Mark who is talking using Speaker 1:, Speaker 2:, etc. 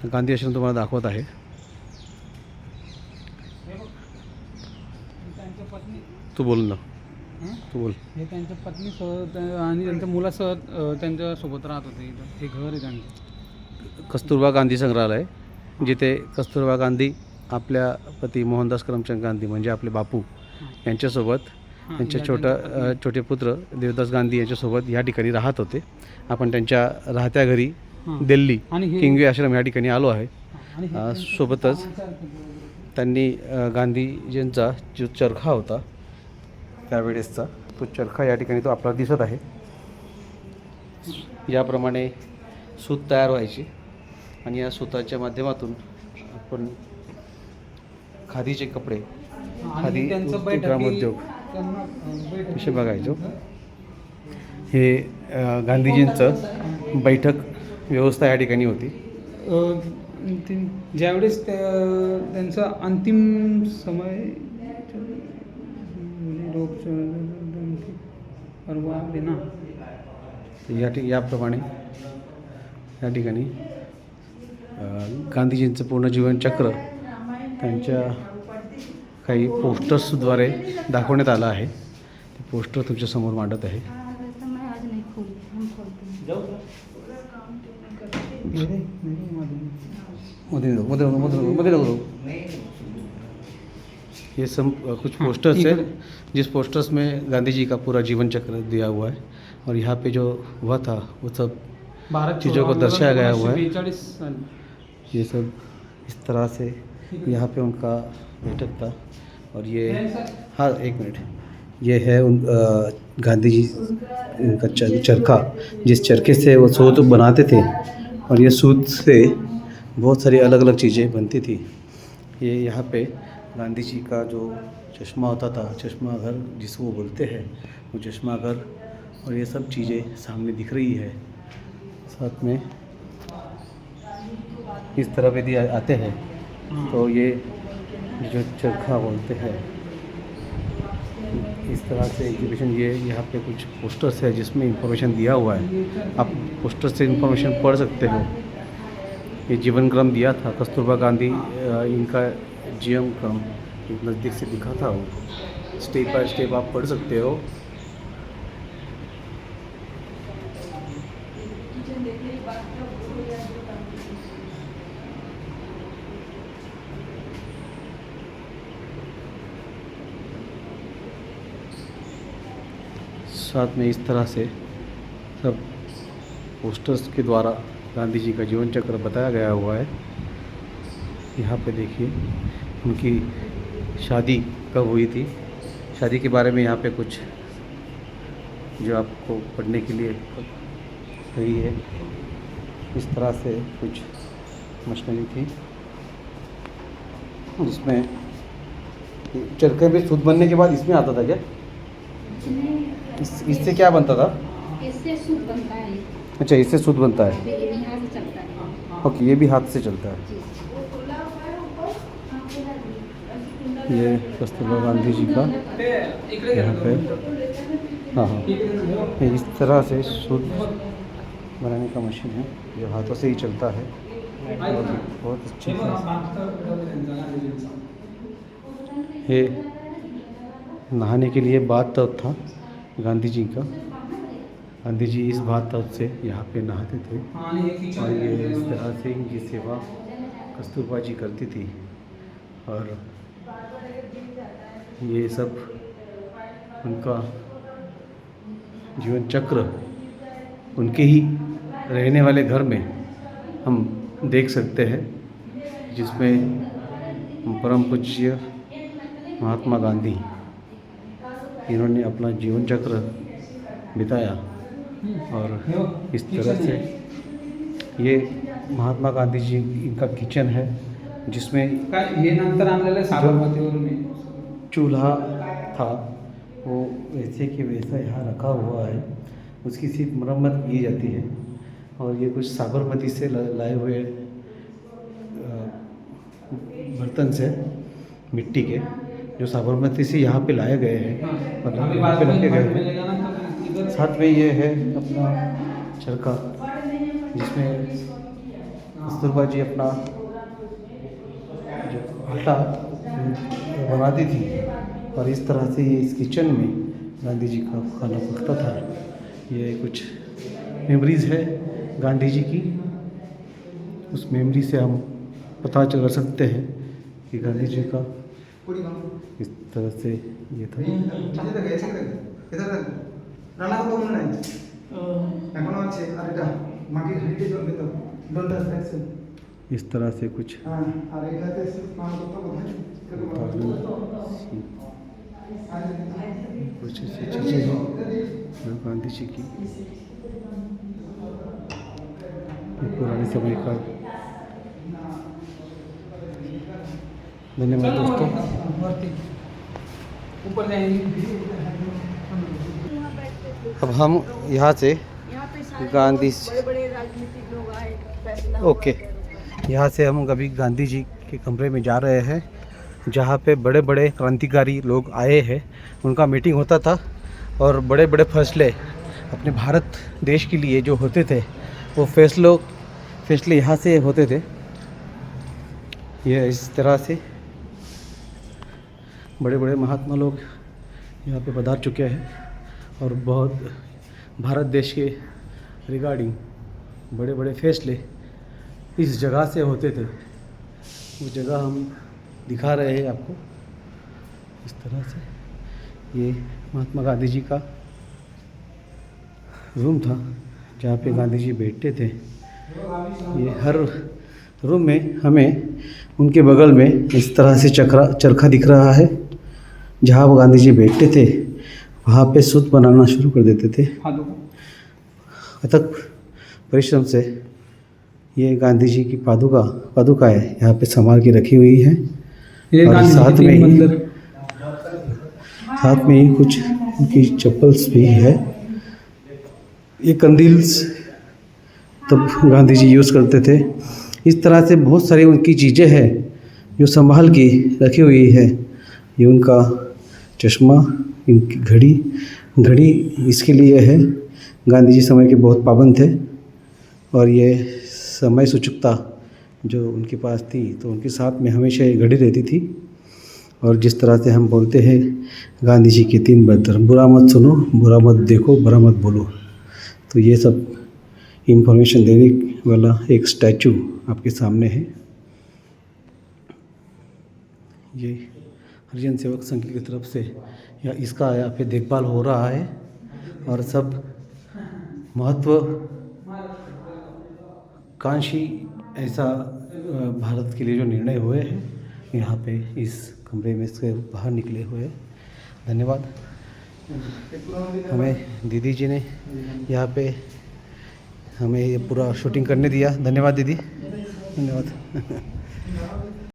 Speaker 1: गांधी आश्रम तुम्हाला दाखवत आहे.
Speaker 2: त्यांच्या पत्नी
Speaker 1: तू बोल ना, तू बोल.
Speaker 2: हे त्यांच्या पत्नीसह आणि त्यांच्या मुलासह त्यांच्यासोबत राहत होते इथं. हे घर आहे त्यांचं.
Speaker 1: कस्तुरबा गांधी संग्रहालय, जिथे कस्तुरबा गांधी आपल्या पती मोहनदास करमचंद गांधी म्हणजे आपले बापू यांच्यासोबत त्यांचे छोटे पुत्र देवदास गांधी यांच्यासोबत या ठिकाणी राहत होते. आपण त्यांच्या राहत्या घरी दिल्ली
Speaker 2: आणि
Speaker 1: किंगवे आश्रम या ठिकाणी आलो आहे.
Speaker 2: आणि
Speaker 1: सोबतच त्यांनी गांधीजींचा जो चरखा होता त्यावेळेसचा, तो चरखा या ठिकाणी तो आपल्याला दिसत आहे. याप्रमाणे सूत तयार व्हायची आणि या सूताच्या माध्यमातून आपण खादीचे कपडे, खादी ग्रामोद्योग कसे बघायचो. हे गांधीजींचं बैठक व्यवस्था या ठिकाणी होती.
Speaker 2: ज्यावेळेस त्यांचा अंतिम समय
Speaker 1: याप्रमाणे या ठिकाणी गांधीजींचं पूर्ण जीवनचक्र त्यांच्या काही पोस्टर्सद्वारे दाखवण्यात आलं आहे. ते पोस्टर तुमच्यासमोर मांडत आहे. ये सब कुछ पोस्टर्स है, जिस पोस्टर्स में गांधी जी का पूरा जीवन चक्र दिया हुआ है और यहाँ पे जो हुआ था वो सब चीज़ों को दर्शाया गया हुआ है. ये सब इस तरह से यहाँ पे उनका बैठक था. और ये, हाँ एक मिनट, ये है गांधी जी का चरखा, जिस चरखे से वो सूत बनाते थे और ये सूत से बहुत सारी अलग अलग चीज़ें बनती थी. ये यहाँ पे गांधी जी का जो चश्मा होता था, चश्मा घर जिसको वो बोलते हैं, वो चश्मा घर और ये सब चीज़ें सामने दिख रही है. साथ में इस तरफ यदि आते हैं तो ये जो चरखा बोलते हैं, इस तरह से एग्जीबिशन, ये यहाँ पे कुछ पोस्टर्स है जिसमें इंफॉर्मेशन दिया हुआ है. आप पोस्टर से इंफॉर्मेशन पढ़ सकते हो. ये जीवन क्रम दिया था कस्तूरबा गांधी, इनका जीवन क्रम नज़दीक से दिखा था. वो स्टेप बाय स्टेप आप पढ़ सकते हो. साथ में इस तरह से सब पोस्टर्स के द्वारा गांधी जी का जीवन चक्र बताया गया हुआ है. यहाँ पे देखिए उनकी शादी कब हुई थी, शादी के बारे में यहाँ पे कुछ जो आपको पढ़ने के लिए सही है. इस तरह से कुछ मशीनरी थी जिसमें चरखे पे सूत बनने के बाद इसमें आता था क्या? इससे क्या बनता था?
Speaker 3: इससे सूत बनता है.
Speaker 1: अच्छा, इससे सूत बनता है.
Speaker 3: यहाँ से चलता है.
Speaker 1: ओके, ये भी हाथ से चलता है. ये कस्तूरबा गांधी जी का यहाँ पे, हाँ हाँ, ये इस तरह से सूत बनाने का मशीन है जो हाथों से ही चलता है. बहुत अच्छी ये नहाने के लिए बाथ टब था गांधी जी का. गांधी जी इस बाथ टब से यहाँ पे नहाते थे और ये इस तरह से इनकी सेवा कस्तूरबा जी करती थी. और ये सब उनका जीवन चक्र उनके ही रहने वाले घर में हम देख सकते हैं, जिसमें परम पूज्य महात्मा गांधी इन्होंने अपना जीवन चक्र बिताया. और इस तरह से ये महात्मा गांधी जी इनका किचन है, जिसमें
Speaker 2: ये नंतर आणलेलं साबरमतीवरून
Speaker 1: चूल्हा था वो वैसे कि वैसा यहाँ रखा हुआ है. उसकी सिर्फ मरम्मत की जाती है. और ये कुछ साबरमती से लाए हुए बर्तन से मिट्टी के, जो साबरमती से यहाँ पे लाए गए हैं और यहाँ पे रखे गए हैं. साथ में ये है अपना चरखा, जिसमें कस्तूरबा जी अपना जो आटा बनाती थी और इस तरह से ये इस किचन में गांधी जी का खाना पकता था। ये कुछ मेमोरीज़ है गांधी जी की। उस मेमोरी से हम पता कर सकते हैं कि गांधी जी का इस तरह से ये था। इस तरह से कुछ ऐसी चीज़ें हैं जो गांधी जी की पुराने समय का। धन्यवाद दोस्तों।
Speaker 2: ऊपर जाएंगे।
Speaker 1: अब हम यहाँ से गांधी
Speaker 3: बड़े राजनीतिक लोग आए फैसला
Speaker 1: ओके यहाँ से हम कभी गांधी जी के कमरे में जा रहे हैं जहाँ पे बड़े बड़े क्रांतिकारी लोग आए हैं। उनका मीटिंग होता था और बड़े बड़े फैसले अपने भारत देश के लिए जो होते थे वो फैसले यहाँ से होते थे। ये इस तरह से बड़े बड़े महात्मा लोग यहाँ पे पधार चुके हैं और बहुत भारत देश के रिगार्डिंग बड़े बड़े फैसले इस जगह से होते थे। वो जगह हम दिखा रहे हैं आपको इस तरह से। ये महात्मा गांधी जी का रूम था जहाँ पे गांधी जी बैठते थे। ये हर रूम में हमें उनके बगल में इस तरह से चरखा दिख रहा है। जहाँ वो गांधी जी बैठते थे वहाँ पे सूत बनाना शुरू कर देते थे। अथक परिश्रम से ये गांधी जी की पादुकाएँ यहाँ पे संभाल के रखी हुई है। और साथ में ही कुछ उनकी चप्पल्स भी है। ये कंदील्स तब गांधी जी यूज़ करते थे। इस तरह से बहुत सारी उनकी चीज़ें हैं जो संभाल के रखी हुई है। ये उनका चश्मा, इनकी घड़ी इसके लिए है। गांधी जी समय के बहुत पाबंद थे और ये समय सूचकता जो उनके पास थी तो उनके साथ में हमेशा ये घड़ी रहती थी। और जिस तरह से हम बोलते हैं गांधी जी के 3 मंत्र, बुरा मत सुनो, बुरा मत देखो, बुरा मत बोलो। तो ये सब इन्फॉर्मेशन देने वाला एक स्टैचू आपके सामने है। ये हरिजन सेवक संघ की तरफ से या इसका यहाँ पे देखभाल हो रहा है और सब महत्वाकांक्षी ऐसा भारत के लिए जो निर्णय हुए हैं यहाँ पे इस कमरे में से बाहर निकले हुए हैं। धन्यवाद। हमें दीदी जी ने यहाँ पे हमें ये पूरा शूटिंग करने दिया। धन्यवाद दीदी, धन्यवाद।